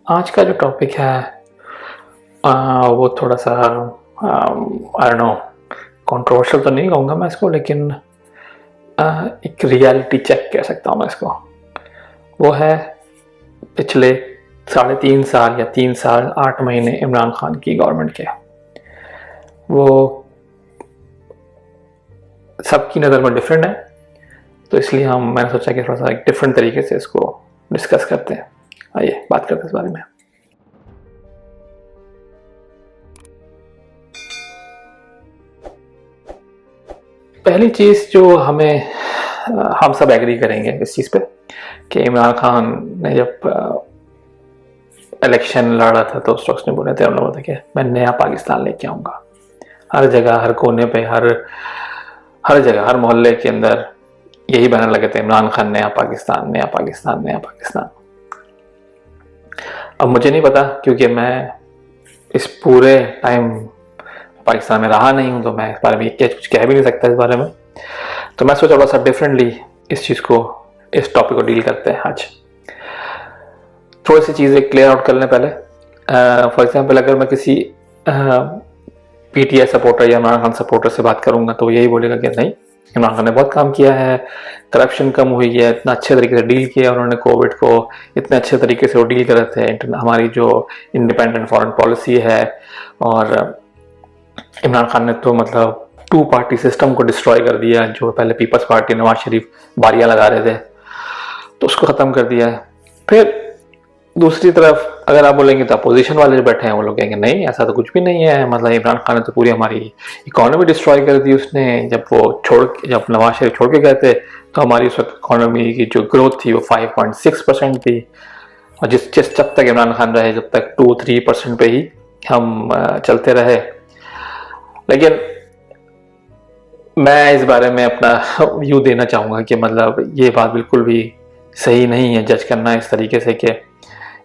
आज का जो टॉपिक है वो थोड़ा सा आई नो कंट्रोवर्शियल तो नहीं कहूँगा मैं इसको, लेकिन एक रियलिटी चेक कह सकता हूँ मैं इसको। वो है पिछले 3.5 साल या 3 साल 8 महीने इमरान खान की गवर्नमेंट के। वो सबकी नज़र में डिफरेंट है, तो इसलिए मैंने सोचा कि थोड़ा सा एक डिफरेंट तरीके से इसको डिस्कस करते हैं। आइए बात करते हैं इस बारे में। पहली चीज़ जो हम सब एग्री करेंगे इस चीज़ पे कि इमरान खान ने जब इलेक्शन लड़ा था तो उस वक्त ने बोले थे उन लोगों कि मैं नया पाकिस्तान लेके आऊँगा। हर जगह, हर कोने पे, हर जगह, हर मोहल्ले के अंदर यही बैनर लगे थे, इमरान खान नया पाकिस्तान, नया पाकिस्तान, नया पाकिस्तान। अब मुझे नहीं पता, क्योंकि मैं इस पूरे टाइम पाकिस्तान में रहा नहीं हूँ, तो मैं इस बारे में कुछ कह भी नहीं सकता इस बारे में। तो मैं सोचा थोड़ा सा डिफरेंटली इस टॉपिक को डील करते हैं आज। थोड़ी सी चीज़ें क्लियर आउट कर लें पहले। फॉर एग्जांपल, अगर मैं किसी पीटीआई सपोर्टर या इमरान खान सपोर्टर से बात करूंगा तो यही बोलेगा कि नहीं, इमरान खान ने बहुत काम किया है, करप्शन कम हुई है, इतना अच्छे तरीके से डील किया उन्होंने कोविड को, इतने अच्छे तरीके से वो डील कर रहे थे। हमारी जो इंडिपेंडेंट फॉरेन पॉलिसी है, और इमरान खान ने तो मतलब 2 पार्टी सिस्टम को डिस्ट्रॉय कर दिया। जो पहले पीपल्स पार्टी नवाज शरीफ बारियां लगा रहे थे, तो उसको ख़त्म कर दिया है। फिर दूसरी तरफ अगर आप बोलेंगे तो अपोजिशन वाले जो बैठे हैं वो लोग कहेंगे नहीं, ऐसा तो कुछ भी नहीं है, मतलब इमरान खान ने तो पूरी हमारी इकोनॉमी डिस्ट्रॉय कर दी उसने। जब नवाज शरीफ छोड़ के गए थे तो हमारी उस वक्त इकोनॉमी की जो ग्रोथ थी वो 5.6% थी, और जब तक इमरान खान रहे, जब तक 2-3% पे ही हम चलते रहे। लेकिन मैं इस बारे में अपना व्यू देना चाहूँगा कि मतलब ये बात बिल्कुल भी सही नहीं है जज करना इस तरीके से कि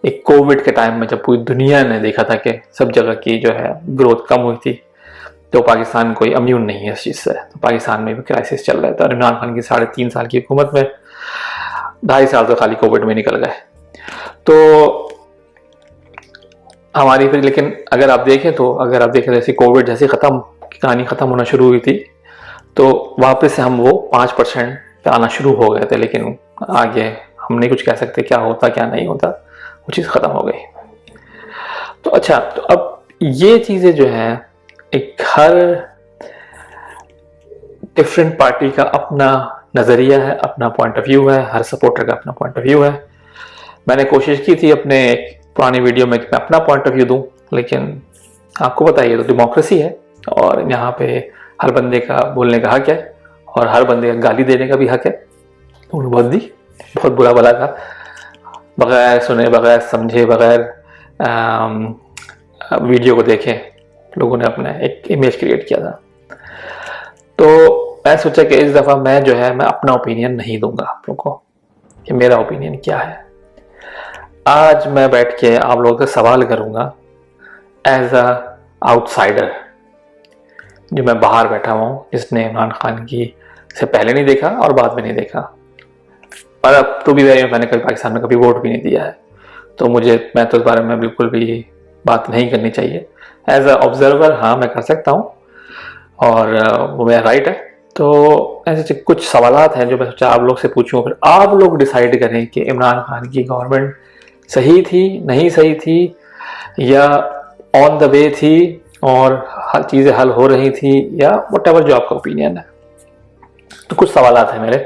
एक कोविड के टाइम में जब पूरी दुनिया ने देखा था कि सब जगह की जो है ग्रोथ कम हुई थी, तो पाकिस्तान कोई इम्यून नहीं है इस चीज़ से। तो पाकिस्तान में भी क्राइसिस चल रहा था, और इमरान खान की 3.5 साल की हुकूमत में 2.5 साल तो खाली कोविड में निकल गए। तो हमारी फिर, लेकिन अगर आप देखें तो जैसे कोविड जैसे कहानी ख़त्म होना शुरू हुई थी, तो वापस से हम वो 5% पे आना शुरू हो गए थे। लेकिन आगे हम नहीं कुछ कह सकते क्या होता क्या नहीं होता, वो चीज़ ख़त्म हो गई। तो अच्छा, तो अब ये चीज़ें जो हैं, एक हर डिफरेंट पार्टी का अपना नज़रिया है, अपना पॉइंट ऑफ व्यू है, हर सपोर्टर का अपना पॉइंट ऑफ व्यू है। मैंने कोशिश की थी अपने एक पुरानी वीडियो में कि मैं अपना पॉइंट ऑफ व्यू दूं, लेकिन आपको पता है ये तो डेमोक्रेसी है, और यहाँ पे हर बंदे का बोलने का हक है, और हर बंदे का गाली देने का भी हक है। उन्होंने बहुत बुरा भला था, बगैर सुने, बगैर समझे, बगैर वीडियो को देखे लोगों ने अपना एक इमेज क्रिएट किया था। तो मैं सोचा कि इस दफ़ा मैं अपना ओपिनियन नहीं दूंगा आप लोगों को कि मेरा ओपिनियन क्या है। आज मैं बैठ के आप लोगों से सवाल करूंगा एज अ आउटसाइडर, जो मैं बाहर बैठा हुआ हूँ, जिसने इमरान खान की से पहले नहीं देखा और बाद में नहीं देखा, और अब तो भी मैंने कभी पाकिस्तान में कभी वोट भी नहीं दिया है। तो मैं तो इस बारे में बिल्कुल भी बात नहीं करनी चाहिए। एज अ ऑब्जर्वर हाँ मैं कर सकता हूँ, और वो मेरा राइट है। तो ऐसे कुछ सवालात हैं जो मैं सोचा आप लोग से पूछूं, फिर आप लोग डिसाइड करें कि इमरान खान की गवर्नमेंट सही थी, नहीं सही थी, या ऑन द वे थी और हर चीज़ें हल हो रही थी, या व्हाटएवर जो आपका ओपिनियन है। तो कुछ सवालात हैं मेरे,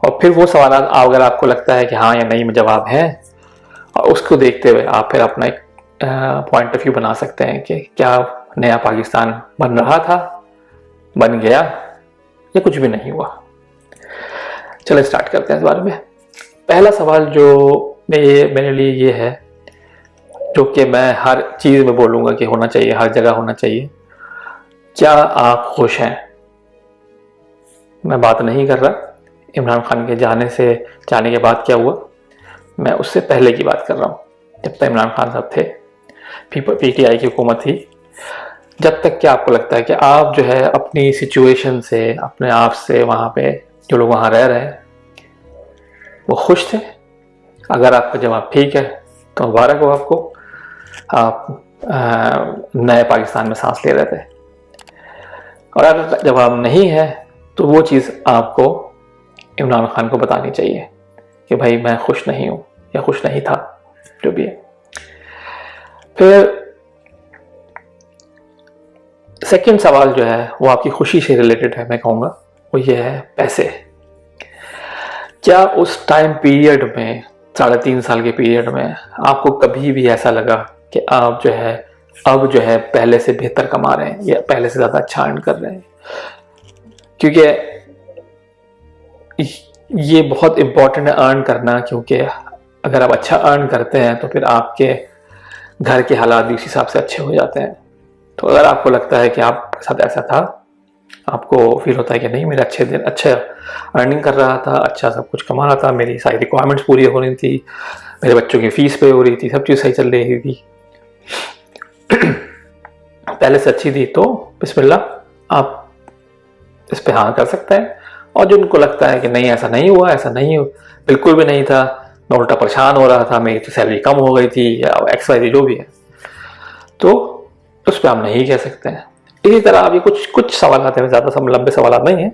और फिर वो सवालात अगर आपको लगता है कि हाँ या नहीं में जवाब है, और उसको देखते हुए आप फिर अपना एक पॉइंट ऑफ व्यू बना सकते हैं कि क्या नया पाकिस्तान बन रहा था, बन गया, या कुछ भी नहीं हुआ। चलो स्टार्ट करते हैं इस बारे में। पहला सवाल जो मेरे लिए ये है, जो कि मैं हर चीज़ में बोलूँगा कि होना चाहिए, हर जगह होना चाहिए, क्या आप खुश हैं? मैं बात नहीं कर रहा इमरान खान के जाने के बाद क्या हुआ, मैं उससे पहले की बात कर रहा हूँ। जब तक इमरान खान साहब थे, पीटीआई की हुकूमत थी, जब तक क्या आपको लगता है कि आप जो है अपनी सिचुएशन से, अपने आप से, वहाँ पे जो लोग वहाँ रह रहे हैं वो खुश थे? अगर आपका जवाब ठीक है तो मुबारक हो आपको, आप नए पाकिस्तान में सांस ले रहे थे। और अगर जब आप नहीं है तो वो चीज़ आपको इमरान खान को बतानी चाहिए कि भाई मैं खुश नहीं हूँ या खुश नहीं था, जो भी है। फिर सेकंड सवाल जो है वो आपकी खुशी से रिलेटेड है, मैं कहूँगा वो ये है पैसे। क्या उस टाइम पीरियड में, 3.5 साल के पीरियड में, आपको कभी भी ऐसा लगा कि आप जो है अब जो है पहले से बेहतर कमा रहे हैं या पहले से ज़्यादा अच्छा अर्न कर रहे हैं? क्योंकि ये बहुत इम्पोर्टेंट है अर्न करना, क्योंकि अगर आप अच्छा अर्न करते हैं तो फिर आपके घर के हालात भी उस हिसाब से अच्छे हो जाते हैं। तो अगर आपको लगता है कि आपके साथ ऐसा था, आपको फील होता है कि नहीं मेरे अच्छे दिन, अच्छा अर्निंग कर रहा था, अच्छा सब कुछ कमा रहा था, मेरी सारी रिक्वायरमेंट्स पूरी हो रही थी, मेरे बच्चों की फीस पे हो रही थी, सब चीज़ सही चल रही थी, पहले से अच्छी थी, तो बिस्मिल्लाह आप इस पे हाँ कर सकते हैं। और जो उनको लगता है कि नहीं ऐसा नहीं हुआ, ऐसा नहीं बिल्कुल भी नहीं था, मैं उल्टा परेशान हो रहा था, मेरी तो सैलरी कम हो गई थी या XYZ जो भी है, तो उस पर आप नहीं कह सकते हैं। इसी तरह आप ये कुछ सवाल आते हैं, ज़्यादा लंबे सवाल नहीं हैं,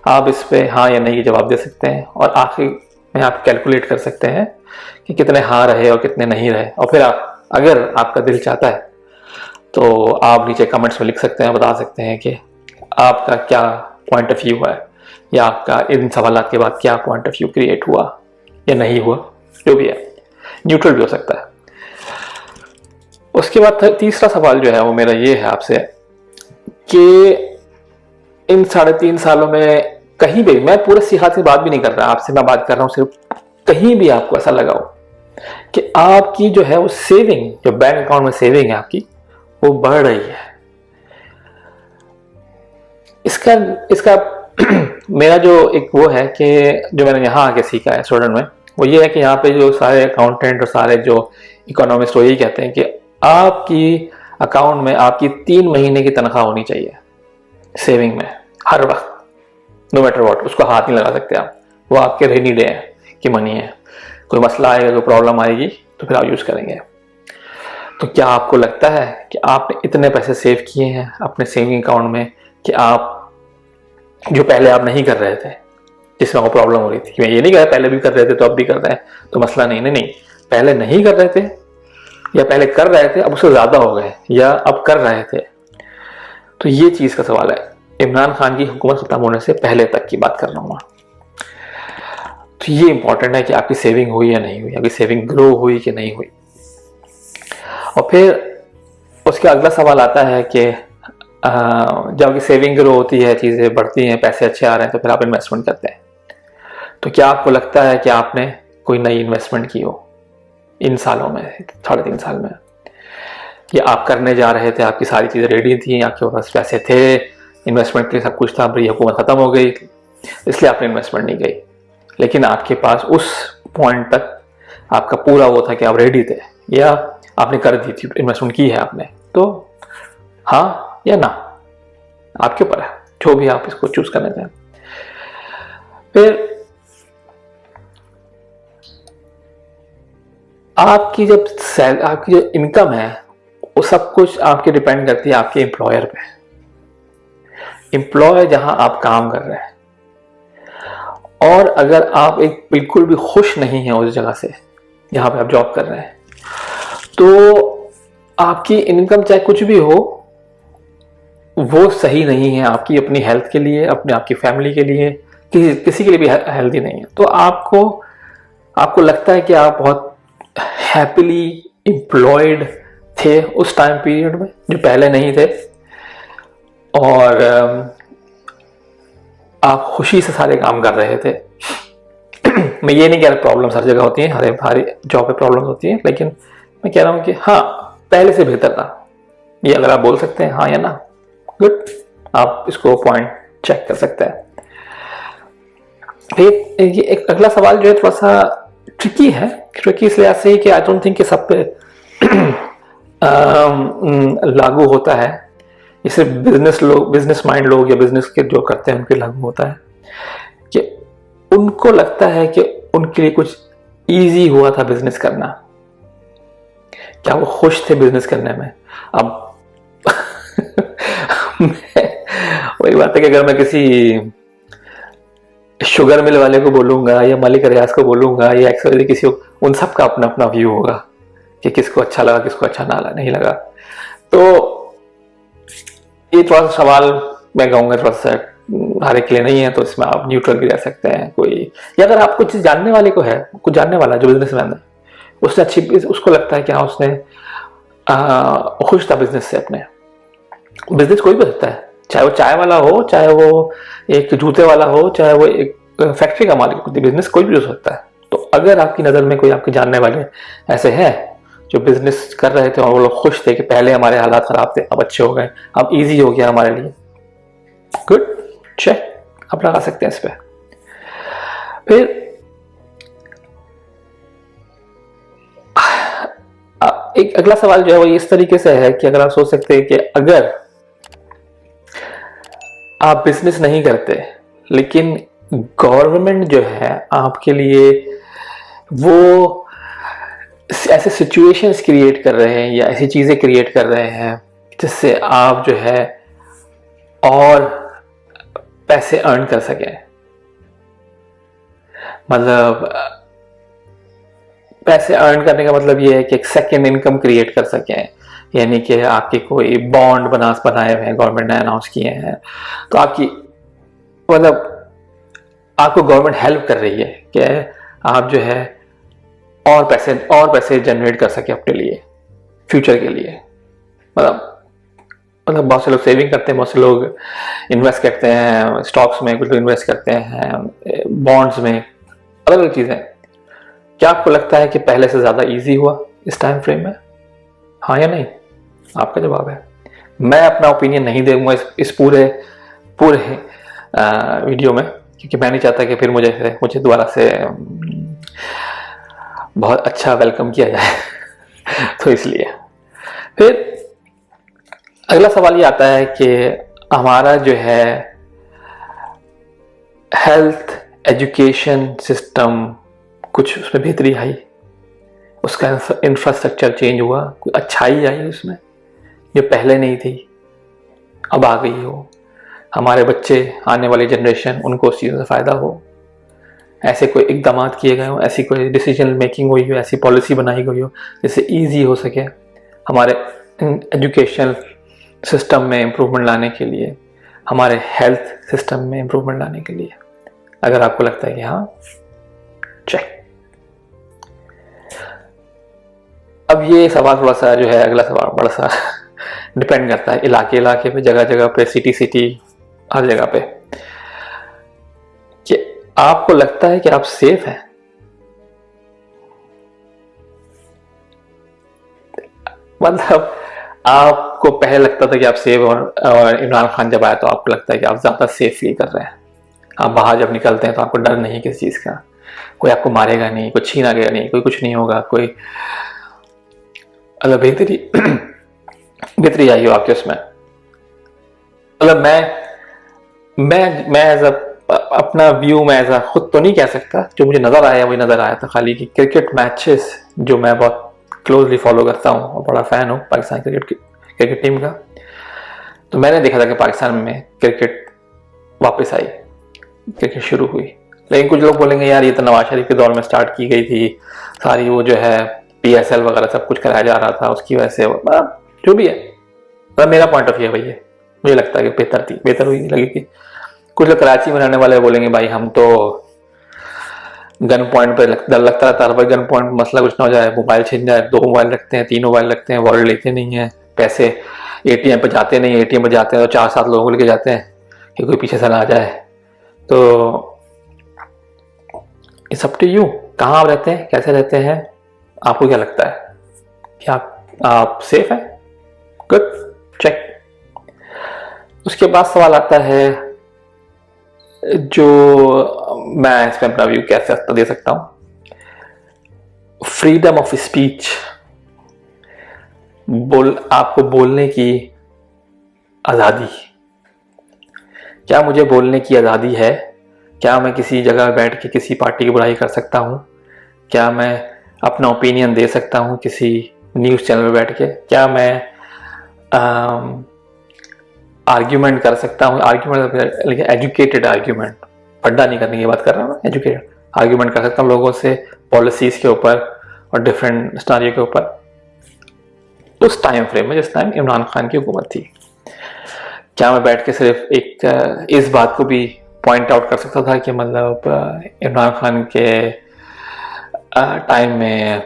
आप इस पे हाँ या नहीं जवाब दे सकते हैं और आखिर में आप कैलकुलेट कर सकते हैं कि कितने हाँ रहे और कितने नहीं रहे। और फिर आप, अगर आपका दिल चाहता है तो आप नीचे कमेंट्स में लिख सकते हैं, बता सकते हैं कि आपका क्या पॉइंट ऑफ व्यू है या आपका इन सवालात के बाद क्या पॉइंट ऑफ व्यू क्रिएट हुआ या नहीं हुआ, जो भी है, न्यूट्रल भी हो सकता है। उसके बाद तीसरा सवाल जो है वो मेरा ये है आपसे कि इन 3.5 सालों में कहीं भी, मैं पूरे सियाहत की बात भी नहीं कर रहा आपसे, मैं बात कर रहा हूँ सिर्फ कहीं भी आपको ऐसा लगा हो कि आपकी जो है वो सेविंग, जो बैंक अकाउंट में सेविंग है आपकी, वो बढ़ रही है। इसका मेरा जो एक वो है कि जो मैंने यहाँ आके सीखा है स्टूडेंट में, वो ये है कि यहाँ पे जो सारे अकाउंटेंट और सारे जो इकोनॉमिस्ट वो यही कहते हैं कि आपकी अकाउंट में आपकी 3 महीने की तनख्वाह होनी चाहिए सेविंग में हर वक्त, नो मैटर व्हाट, उसको हाथ नहीं लगा सकते आप, वो आपके रेनी डे है कि मनी है, कोई मसला आएगा, कोई प्रॉब्लम आएगी तो फिर आप यूज करेंगे। तो क्या आपको लगता है कि आपने इतने पैसे सेव किए हैं अपने सेविंग अकाउंट में कि आप, जो पहले आप नहीं कर रहे थे, जिसमें आपको प्रॉब्लम हो रही थी, मैं ये नहीं कह रहा पहले भी कर रहे थे तो अब भी कर रहे हैं तो मसला नहीं, नहीं, पहले नहीं कर रहे थे या पहले कर रहे थे अब उससे ज्यादा हो गए या अब कर रहे थे, तो ये चीज का सवाल है। इमरान खान की हुकूमत खत्म होने से पहले तक की बात कर रहा हूं मैं। तो ये इंपॉर्टेंट है कि आपकी सेविंग हुई या नहीं हुई, आपकी सेविंग ग्रो हुई कि नहीं हुई। और फिर उसका अगला सवाल आता है कि जब आपकी सेविंग ग्रो होती है, चीज़ें बढ़ती हैं, पैसे अच्छे आ रहे हैं, तो फिर आप इन्वेस्टमेंट करते हैं। तो क्या आपको लगता है कि आपने कोई नई इन्वेस्टमेंट की हो इन सालों में, 3.5 साल में, या आप करने जा रहे थे, आपकी सारी चीज़ें रेडी थी, आपके पास पैसे थे, इन्वेस्टमेंट के लिए सब कुछ था, पर ये हुकूमत ख़त्म हो गई इसलिए आपने इन्वेस्टमेंट नहीं गई, लेकिन आपके पास उस पॉइंट तक आपका पूरा वो था कि आप रेडी थे या आपने कर दी थी, इन्वेस्टमेंट की है आपने, तो हाँ या ना आपके ऊपर है, जो भी आप इसको चूज करने दें। फिर आपकी जो इनकम है वो सब कुछ आपके डिपेंड करती है आपके एम्प्लॉयर पे। एम्प्लॉयर जहां आप काम कर रहे हैं, और अगर आप एक बिल्कुल भी खुश नहीं है उस जगह से जहां पे आप जॉब कर रहे हैं, तो आपकी इनकम चाहे कुछ भी हो वो सही नहीं है आपकी अपनी हेल्थ के लिए, अपने आपकी फैमिली के लिए, किसी के लिए भी हेल्दी नहीं है। तो आपको लगता है कि आप बहुत हैप्पीली एम्प्लॉयड थे उस टाइम पीरियड में जो पहले नहीं थे, और आप खुशी से सारे काम कर रहे थे। मैं ये नहीं कह रहा प्रॉब्लम्स हर जगह होती हैं, हर जॉब पे प्रॉब्लम्स होती हैं, लेकिन मैं कह रहा हूँ कि हाँ पहले से बेहतर था, ये अगर आप बोल सकते हैं हाँ या ना, गुड, आप इसको पॉइंट चेक कर सकते हैं। ये एक अगला सवाल जो है थोड़ा सा ट्रिकी है, ट्रिकी इसलिए ऐसे ही कि आई डोंट थिंक कि सब पे लागू होता है, ये सिर्फ बिजनेस माइंड लोग या बिजनेस के जो करते हैं उनके लागू होता है कि उनको लगता है कि उनके लिए कुछ इजी हुआ था बिजनेस करना, क्या वो खुश थे बिजनेस करने में? अब वही बात है कि अगर मैं किसी शुगर मिल वाले को बोलूंगा या मलिक रियाज को बोलूंगा या एक्सवाइज़ेड किसी को, उन सब का अपना अपना व्यू होगा कि किसको अच्छा लगा किसको अच्छा नहीं लगा। तो ये थोड़ा सा सवाल मैं कहूँगा थोड़ा सा हर एक के लिए नहीं है, तो इसमें आप न्यूट्रल भी रह सकते हैं। कोई या अगर आप कुछ जानने वाले को है, कुछ जानने वाला जो बिजनेसमैन है, उसने अच्छी, उसको लगता है कि हाँ उसने खुश था बिजनेस से अपने। बिजनेस कोई भी सकता है, चाहे वो चाय वाला हो, चाहे वो एक जूते वाला हो, चाहे वो एक फैक्ट्री का मालिक हो, बिजनेस कोई भी हो सकता है। तो अगर आपकी नज़र में कोई आपके जानने वाले ऐसे हैं जो बिजनेस कर रहे थे और वो लोग खुश थे कि पहले हमारे हालात खराब थे अब अच्छे हो गए, अब इजी हो गया हमारे लिए, गुड, चेक आप लगा सकते हैं इस पर। फिर एक अगला सवाल जो है वो इस तरीके से है कि अगर आप सोच सकते हैं कि अगर आप बिजनेस नहीं करते लेकिन गवर्नमेंट जो है आपके लिए वो ऐसे सिचुएशंस क्रिएट कर रहे हैं या ऐसी चीजें क्रिएट कर रहे हैं जिससे आप जो है और पैसे अर्न कर सकें, मतलब पैसे अर्न करने का मतलब ये है कि एक सेकेंड इनकम क्रिएट कर सकें, यानी कि आपके कोई बॉन्ड बनाए हुए हैं, गवर्नमेंट ने अनाउंस किए हैं, तो आपकी मतलब आपको गवर्नमेंट हेल्प कर रही है कि आप जो है और पैसे जनरेट कर सके अपने लिए फ्यूचर के लिए। मतलब बहुत से लोग सेविंग करते हैं, बहुत से लोग इन्वेस्ट करते हैं स्टॉक्स में, कुछ लोग इन्वेस्ट करते हैं बॉन्ड्स में, अलग अलग चीजें। क्या आपको लगता है कि पहले से ज्यादा इजी हुआ इस टाइम फ्रेम में? हाँ या नहीं? आपका जवाब है। मैं अपना ओपिनियन नहीं दूंगा इस पूरे वीडियो में, क्योंकि मैं नहीं चाहता कि फिर मुझे दोबारा से बहुत अच्छा वेलकम किया जाए तो इसलिए फिर अगला सवाल ये आता है कि हमारा जो है हेल्थ एजुकेशन सिस्टम कुछ उसमें बेहतरी आई, उसका इंफ्रास्ट्रक्चर चेंज हुआ, कोई अच्छाई आई उसमें जो पहले नहीं थी अब आ गई हो, हमारे बच्चे आने वाली जनरेशन उनको उस चीज़ से फ़ायदा हो, ऐसे कोई इकदाम किए गए हो, ऐसी कोई डिसीजन मेकिंग हुई हो, ऐसी पॉलिसी बनाई गई हो जिससे ईजी हो सके हमारे एजुकेशन सिस्टम में इम्प्रूवमेंट लाने के लिए, हमारे हेल्थ सिस्टम में इम्प्रूवमेंट लाने के लिए। अगर आपको लगता है कि हाँ, चेक। अब ये सवाल थोड़ा सा जो है अगला सवाल बड़ा सा डिपेंड करता है इलाके पे, जगह पे, सिटी हर जगह पे, कि आपको लगता है कि आप सेफ हैं। मतलब आपको पहले लगता था कि आप सेफ, और इमरान खान जब आया तो आपको लगता है कि आप ज्यादा सेफ फील कर रहे हैं। आप बाहर जब निकलते हैं तो आपको डर नहीं किसी चीज का, कोई आपको मारेगा नहीं, कोई छीनेगा नहीं, कोई कुछ नहीं होगा, कोई मतलब बेहतरी आई हो आपके उसमें। मतलब मैं एज अपना व्यू में एज खुद तो नहीं कह सकता, जो मुझे नजर आया वही नजर आया था खाली, कि क्रिकेट मैचेस जो मैं बहुत क्लोजली फॉलो करता हूँ और बड़ा फैन हूँ पाकिस्तान क्रिकेट टीम का, तो मैंने देखा था कि पाकिस्तान में क्रिकेट वापस आई, क्रिकेट शुरू हुई। लेकिन कुछ लोग बोलेंगे यार ये तो नवाज शरीफ के दौर में स्टार्ट की गई थी, सारी वो जो है PSL वगैरह सब कुछ कराया जा रहा था, उसकी वजह से जो भी है, मतलब मेरा पॉइंट ऑफ व्यू है भैया, मुझे लगता है कि बेहतर हुई लगेगी। कुछ लोग कराची में रहने वाले बोलेंगे भाई हम तो गन पॉइंट पे डर लगता रहता है, गन पॉइंट मसला कुछ ना हो जाए, मोबाइल छिन जाए, 2 मोबाइल रखते हैं, 3 मोबाइल रखते हैं, वॉलेट लेते नहीं है, पैसे ATM पे जाते नहीं, ATM पे जाते हैं तो 4-7 लोगों को लेके जाते हैं कि कोई पीछे से ना आ जाए। तो इट्स अप टू यू, कहाँ आप रहते हैं, कैसे रहते हैं, आपको क्या लगता है कि आप सेफ हैं? Good, check. उसके बाद सवाल आता है जो मैं इसमें अपना व्यू कैसे दे सकता हूं, फ्रीडम ऑफ स्पीच, आपको बोलने की आजादी। क्या मुझे बोलने की आजादी है? क्या मैं किसी जगह बैठ के किसी पार्टी की बुराई कर सकता हूं? क्या मैं अपना ओपिनियन दे सकता हूं किसी न्यूज़ चैनल पे बैठ के, क्या मैं आर्ग्यूमेंट कर सकता हूँ, आर्ग्यूमेंट लेकिन एजुकेटेड आर्ग्यूमेंट, पढ़ा नहीं करने की बात कर रहा हूँ मैं, एजुकेटेड आर्ग्यूमेंट कर सकता हूँ लोगों से पॉलिसीज के ऊपर और डिफरेंट सिनेरियो के ऊपर, उस टाइम फ्रेम में जिस टाइम इमरान खान की हुकूमत थी। क्या मैं बैठ के सिर्फ एक इस बात को भी पॉइंट आउट कर सकता था कि मतलब इमरान खान के टाइम में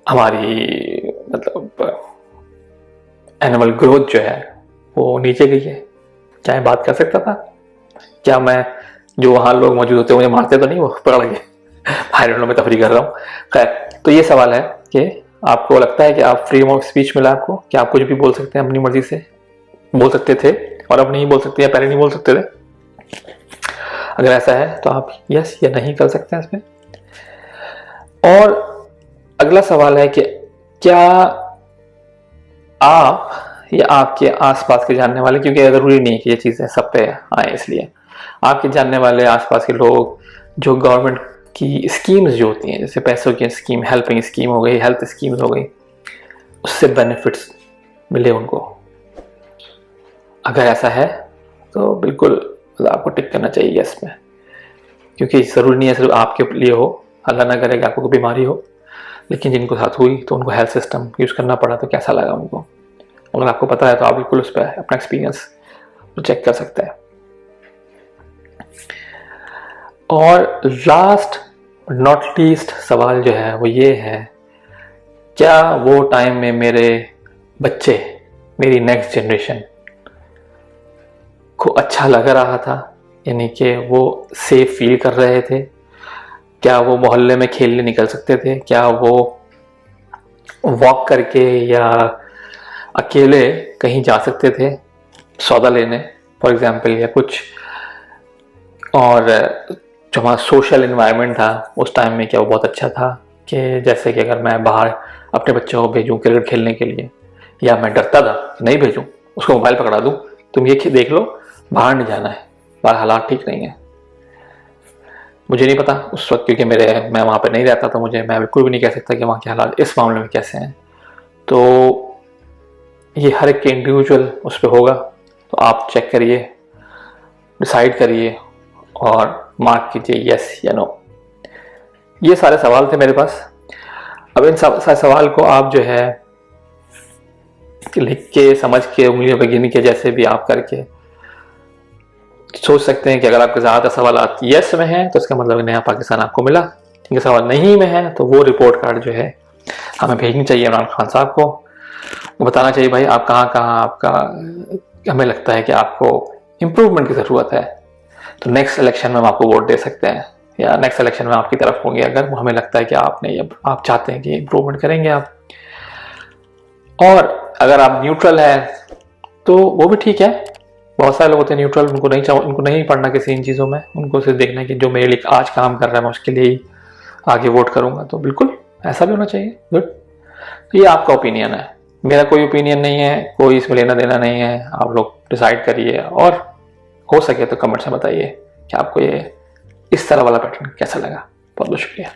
हमारी मतलब एनुअल ग्रोथ जो है वो नीचे गई है, क्या मैं बात कर सकता था? क्या मैं, जो वहाँ लोग मौजूद होते मुझे मारते तो नहीं वो पकड़ के, आई डोंट नो, मैं तफरी कर रहा हूँ। खैर, तो ये सवाल है कि आपको लगता है कि आप फ्रीडम ऑफ स्पीच मिला आपको, कि आप कुछ भी बोल सकते हैं अपनी मर्जी से, बोल सकते थे और अब नहीं बोल सकते या पहले नहीं बोल सकते थे? अगर ऐसा है तो आप यस या नहीं कर सकते हैं इसमें। और अगला सवाल है कि क्या आप या आपके आसपास के जानने वाले, क्योंकि जरूरी नहीं है कि ये चीज़ें सब पे आए, इसलिए आपके जानने वाले आसपास के लोग जो गवर्नमेंट की स्कीम्स जो होती हैं, जैसे पैसों की स्कीम, हेल्पिंग स्कीम हो गई, हेल्थ स्कीम्स हो गई, उससे बेनिफिट्स मिले उनको, अगर ऐसा है तो बिल्कुल आपको टिक करना चाहिए यस में, क्योंकि ज़रूरी नहीं है सिर्फ आपके लिए हो, अल्लाह ना करे कि आपको कोई बीमारी हो, लेकिन जिनको साथ हुई तो उनको हेल्थ सिस्टम यूज़ करना पड़ा तो कैसा लगा उनको, अगर आपको पता है तो आप बिल्कुल उस पर अपना एक्सपीरियंस चेक कर सकते हैं। और लास्ट नॉट लीस्ट सवाल जो है वो ये है, क्या वो टाइम में मेरे बच्चे, मेरी नेक्स्ट जनरेशन को अच्छा लग रहा था, यानी कि वो सेफ फील कर रहे थे? क्या वो मोहल्ले में खेलने निकल सकते थे? क्या वो वॉक करके या अकेले कहीं जा सकते थे सौदा लेने फॉर एग्जांपल, या कुछ? और जो हमारा सोशल इन्वायरमेंट था उस टाइम में, क्या वो बहुत अच्छा था? कि जैसे कि अगर मैं बाहर अपने बच्चों को भेजूं क्रिकेट खेलने के लिए, या मैं डरता था कि नहीं भेजूं, उसको मोबाइल पकड़ा दूं, तुम ये देख लो बाहर नहीं जाना है, बाहर हालात ठीक नहीं है। मुझे नहीं पता उस वक्त, क्योंकि मैं वहाँ पर नहीं रहता था, मैं बिल्कुल भी नहीं कह सकता कि वहाँ के हालात इस मामले में कैसे हैं। तो ये हर एक के इंडिविजुअल उस पर होगा, तो आप चेक करिए, डिसाइड करिए और मार्क कीजिए यस या नो। ये सारे सवाल थे मेरे पास। अब इन सारे सवाल को आप जो है लिख के, समझ के, उंगलियों पर गिन के, जैसे भी आप करके सोच सकते हैं कि अगर आपके ज़्यादा सवाल यस में हैं तो इसका मतलब नया पाकिस्तान आपको मिला, जिनके सवाल नहीं में है तो वो रिपोर्ट कार्ड जो है हमें भेजनी चाहिए इमरान खान साहब को, वो बताना चाहिए भाई आप कहाँ आपका, हमें लगता है कि आपको इम्प्रूवमेंट की ज़रूरत है, तो नेक्स्ट इलेक्शन में हम आपको वोट दे सकते हैं, या नेक्स्ट इलेक्शन में आपकी तरफ होंगे अगर हमें लगता है कि आप चाहते हैं कि इम्प्रूवमेंट करेंगे आप। और अगर आप न्यूट्रल है तो वो भी ठीक है, बहुत सारे लोग होते हैं न्यूट्रल, उनको नहीं पढ़ना किसी इन चीज़ों में, उनको सिर्फ देखना है कि जो मेरे लिए आज काम कर रहा है मैं उसके लिए ही आगे वोट करूंगा, तो बिल्कुल ऐसा भी होना चाहिए, गुड। तो ये आपका ओपिनियन है, मेरा कोई ओपिनियन नहीं है, कोई इसमें लेना देना नहीं है, आप लोग डिसाइड करिए और हो सके तो कमेंट्स में बताइए कि आपको ये इस तरह वाला पैटर्न कैसा लगा। बहुत बहुत शुक्रिया।